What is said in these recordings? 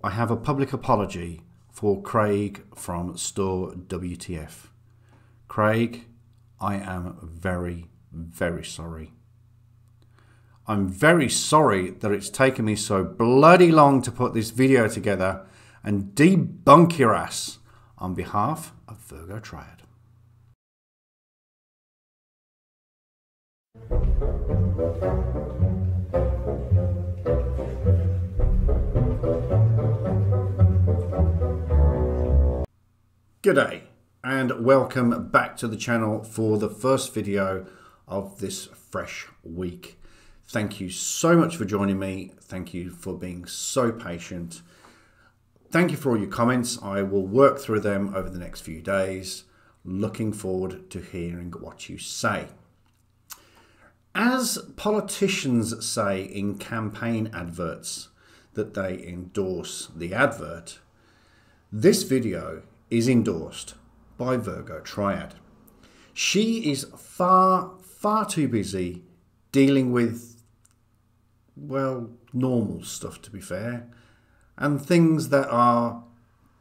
I have a public apology for Craig from Store WTF. Craig, I am very, very sorry. I'm very sorry that it's taken me so bloody long to put this video together and debunk your ass on behalf of Virgo Triad. G'day and welcome back to the channel for the first video of this fresh week. Thank you so much for joining me. Thank you for being so patient. Thank you for all your comments. I will work through them over the next few days. Looking forward to hearing what you say. As politicians say in campaign adverts that they endorse the advert, this video is endorsed by Virgo Triad. She is far too busy dealing with, well, normal stuff, to be fair, and things that are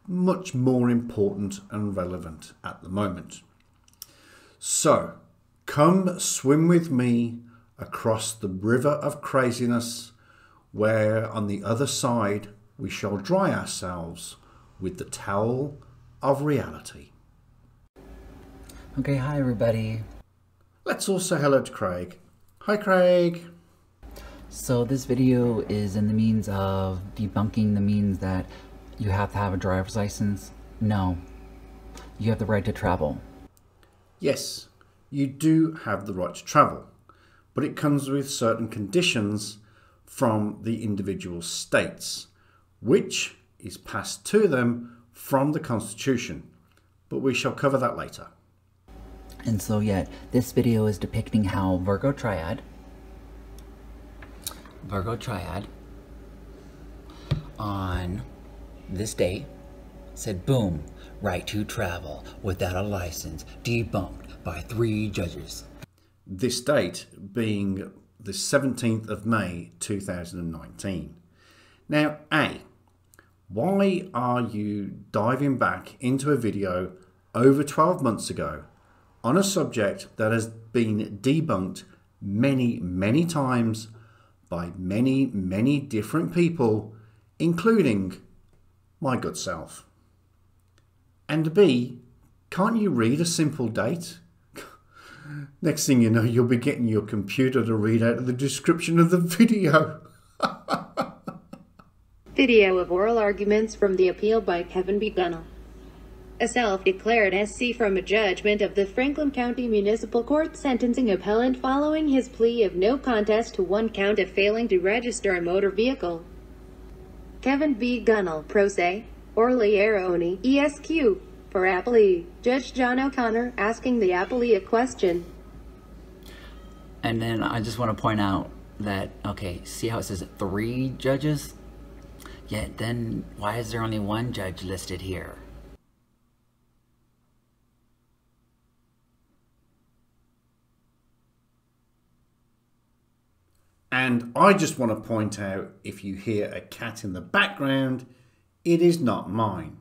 much more important and relevant at the moment. So come swim with me across the river of craziness, where on the other side we shall dry ourselves with the towel of reality. Okay, hi everybody. Let's all say hello to Craig. Hi Craig. So this video is in the means of debunking the means that you have to have a driver's license. No, you have the right to travel. Yes, you do have the right to travel, but it comes with certain conditions from the individual states, which is passed to them from the Constitution, but we shall cover that later. And so yeah, this video is depicting how Virgo Triad on this date said, boom, right to travel without a license, debunked by 3 judges. This date being the 17th of May 2019. Now, why are you diving back into a video over 12 months ago on a subject that has been debunked many times by many different people, including my good self? And B, can't you read a simple date? Next thing you know, you'll be getting your computer to read out the description of the video. Video of oral arguments from the appeal by Kevin B. Gunnell. A self-declared SC from a judgment of the Franklin County Municipal Court sentencing appellant following his plea of no contest to 1 count of failing to register a motor vehicle. Kevin B. Gunnell, pro se, Orly Aroni, ESQ, for appellee. Judge John O'Connor asking the appellee a question. And then I just want to point out that, okay, see how it says 3 judges? Yeah, then why is there only 1 judge listed here? And I just want to point out, if you hear a cat in the background, it is not mine.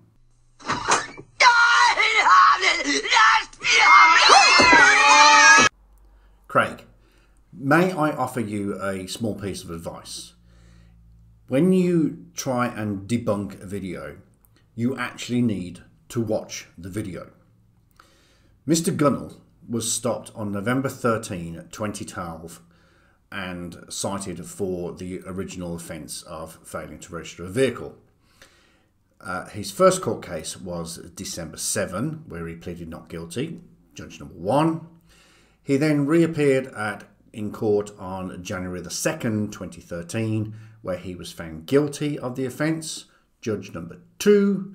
Craig, may I offer you a small piece of advice? When you try and debunk a video, you actually need to watch the video. Mr. Gunnell was stopped on November 13, 2012 and cited for the original offence of failing to register a vehicle. His first court case was December 7, where he pleaded not guilty, judge number 1. He then reappeared in court on January the 2nd, 2013, where he was found guilty of the offence, judge number 2.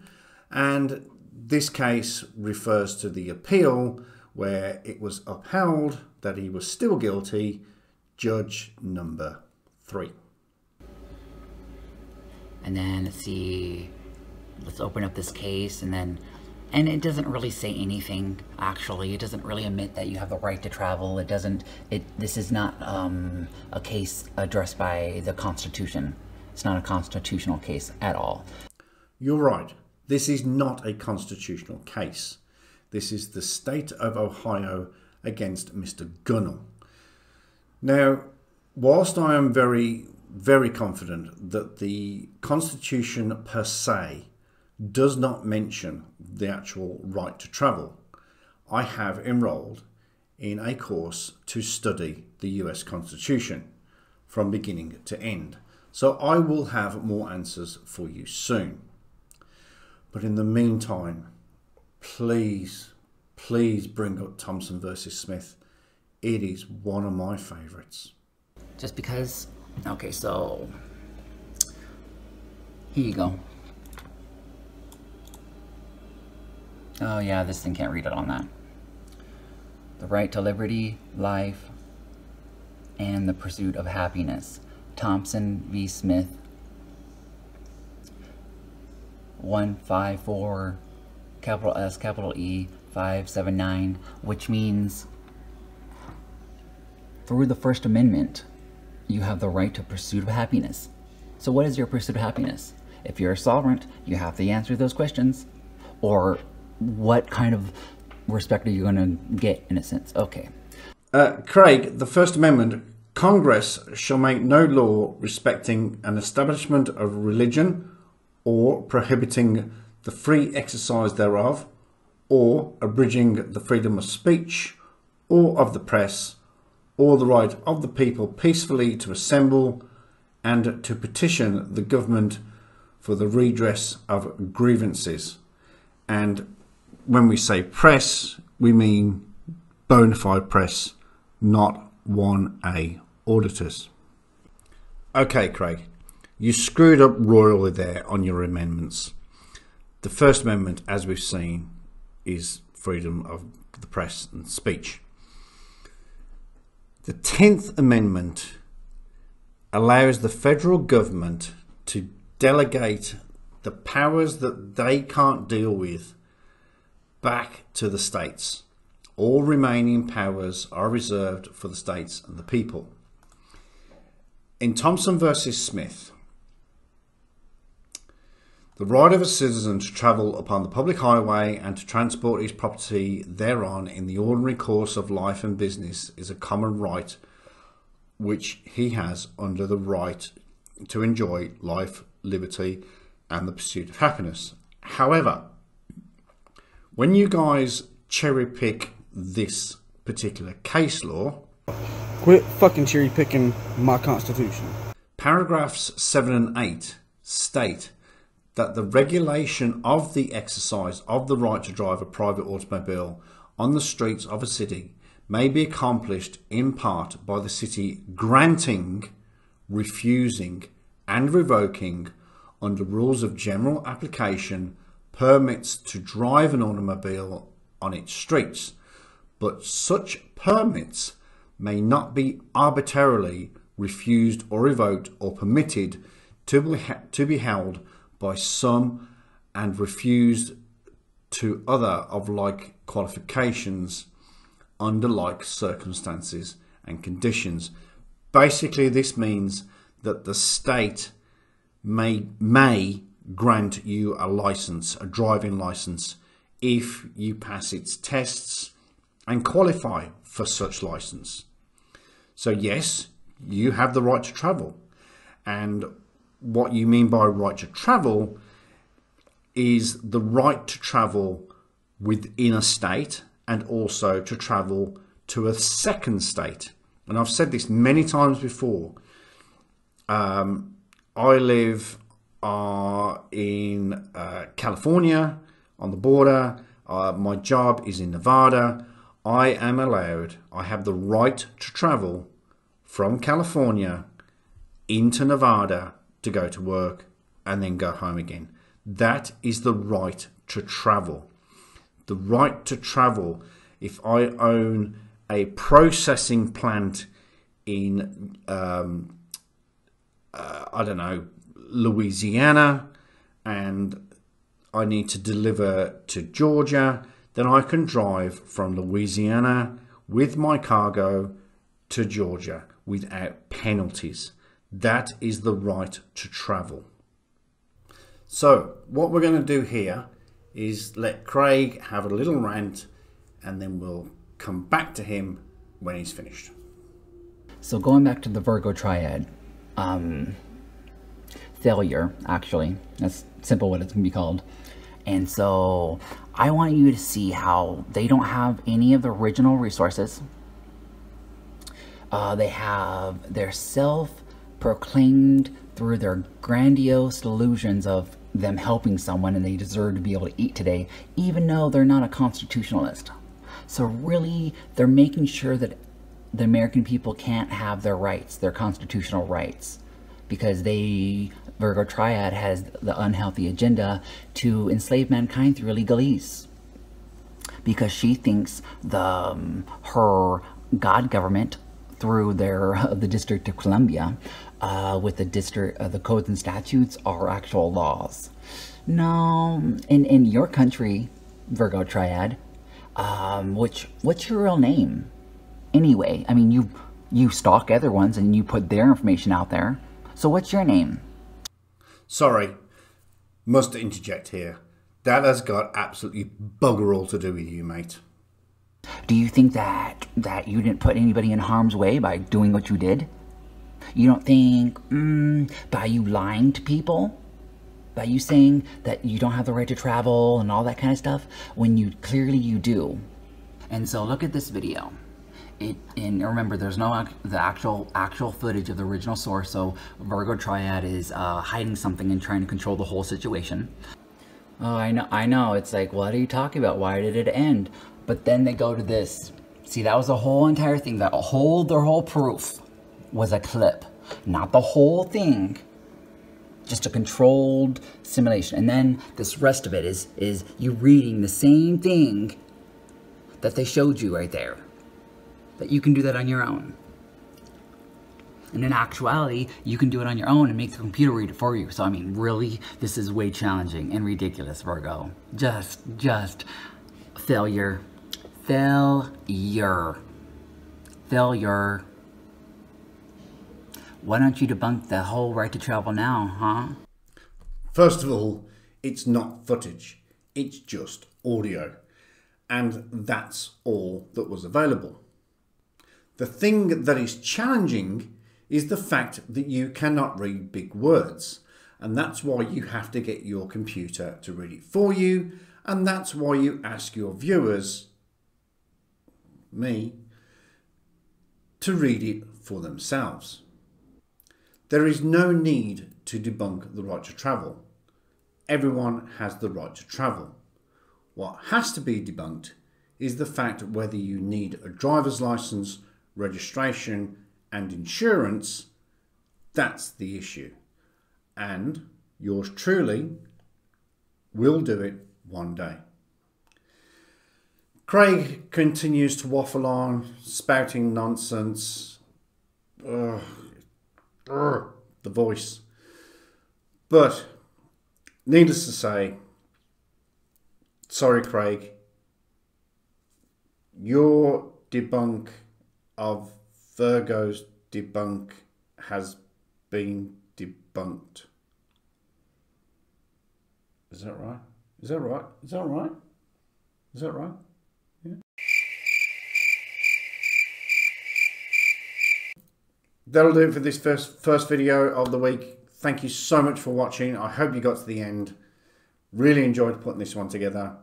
And this case refers to the appeal, where it was upheld that he was still guilty, judge number 3. And then let's open up this case, and it doesn't really say anything, actually. It doesn't really admit that you have the right to travel. This is not a case addressed by the Constitution. It's not a constitutional case at all. You're right. This is not a constitutional case. This is the state of Ohio against Mr. Gunnell. Now, whilst I am very, very confident that the Constitution per se does not mention the actual right to travel, I have enrolled in a course to study the US Constitution from beginning to end. So I will have more answers for you soon. But in the meantime, please bring up Thompson versus Smith. It is one of my favorites. Just because, okay, so here you go. Oh yeah, this thing can't read it on that. The right to liberty, life, and the pursuit of happiness. Thompson v. Smith. 154, capital S, capital E, 579, which means through the First Amendment, you have the right to pursuit of happiness. So what is your pursuit of happiness? If you're a sovereign, you have to answer those questions. Or what kind of respect are you going to get, in a sense? Okay. Craig, the First Amendment, Congress shall make no law respecting an establishment of religion or prohibiting the free exercise thereof, or abridging the freedom of speech, or of the press, or the right of the people peacefully to assemble and to petition the government for the redress of grievances. And when we say press, we mean bona fide press, not 1A auditors. Okay, Craig. You screwed up royally there on your amendments. The First Amendment, as we've seen, is freedom of the press and speech. The 10th Amendment allows the federal government to delegate the powers that they can't deal with back to the states. All remaining powers are reserved for the states and the people. In Thompson versus Smith, the right of a citizen to travel upon the public highway and to transport his property thereon in the ordinary course of life and business is a common right which he has under the right to enjoy life, liberty, and the pursuit of happiness. However, when you guys cherry pick this particular case law, quit fucking cherry picking my constitution. Paragraphs 7 and 8 state that the regulation of the exercise of the right to drive a private automobile on the streets of a city may be accomplished in part by the city granting, refusing, and revoking, under rules of general application, permits to drive an automobile on its streets, but such permits may not be arbitrarily refused or revoked or permitted to be held by some and refused to other of like qualifications under like circumstances and conditions. Basically, this means that the state may grant you a license, a driving license, if you pass its tests and qualify for such license. So yes, you have the right to travel. And what you mean by right to travel is the right to travel within a state and also to travel to a second state. And I've said this many times before. I live in California on the border. My job is in Nevada. I have the right to travel from California into Nevada to go to work and then go home again. That is the right to travel. The right to travel. If I own a processing plant in, I don't know, Louisiana, and I need to deliver to Georgia, then I can drive from Louisiana with my cargo to Georgia without penalties. That is the right to travel. So what we're going to do here is let Craig have a little rant, and then we'll come back to him when he's finished. So going back to the Virgo Triad, failure, actually, that's simple what it's going to be called. And so I want you to see how they don't have any of the original resources. They have their self-proclaimed through their grandiose delusions of them helping someone and they deserve to be able to eat today, even though they're not a constitutionalist. So really, they're making sure that the American people can't have their rights, their constitutional rights, because Virgo Triad has the unhealthy agenda to enslave mankind through legalese. Because she thinks her God government, through the District of Columbia, with the codes and statutes, are actual laws. No, in your country, Virgo Triad, what's your real name? Anyway, I mean, you stalk other ones and you put their information out there. So what's your name? Sorry, must interject here. That has got absolutely bugger all to do with you, mate. Do you think that you didn't put anybody in harm's way by doing what you did? You don't think, by you lying to people? By you saying that you don't have the right to travel and all that kind of stuff, when clearly you do. And so look at this video. And remember, there's no the actual footage of the original source, so Virgo Triad is hiding something and trying to control the whole situation. Oh, I know. It's like, what are you talking about? Why did it end? But then they go to this. See, that was the whole entire thing. Their whole proof was a clip, not the whole thing. Just a controlled simulation. And then this rest of it is you reading the same thing that they showed you right there. That you can do that on your own. And in actuality, you can do it on your own and make the computer read it for you. So, I mean, really, this is way challenging and ridiculous, Virgo. Just failure. Failure. Failure. Why don't you debunk the whole right to travel now, huh? First of all, it's not footage. It's just audio. And that's all that was available. The thing that is challenging is the fact that you cannot read big words. And that's why you have to get your computer to read it for you. And that's why you ask your viewers, me, to read it for themselves. There is no need to debunk the right to travel. Everyone has the right to travel. What has to be debunked is the fact whether you need a driver's license, registration and insurance. That's the issue. And yours truly will do it one day. Craig continues to waffle on, spouting nonsense. The voice. But needless to say, sorry Craig, your debunk of Virgo's debunk has been debunked. Is that right? Is that right? Is that right? Is that right? Yeah. That'll do it for this first video of the week. Thank you so much for watching. I hope you got to the end. Really enjoyed putting this one together.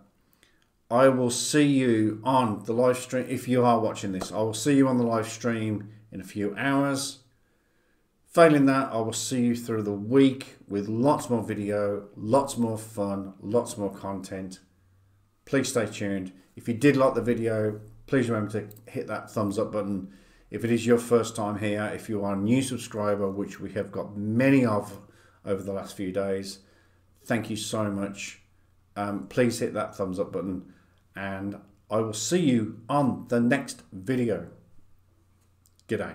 I will see you on the live stream. If you are watching this, I will see you on the live stream in a few hours. Failing that, I will see you through the week with lots more video, lots more fun, lots more content. Please stay tuned. If you did like the video, please remember to hit that thumbs up button. If it is your first time here, if you are a new subscriber, which we have got many of over the last few days, thank you so much. Please hit that thumbs up button and I will see you on the next video. G'day.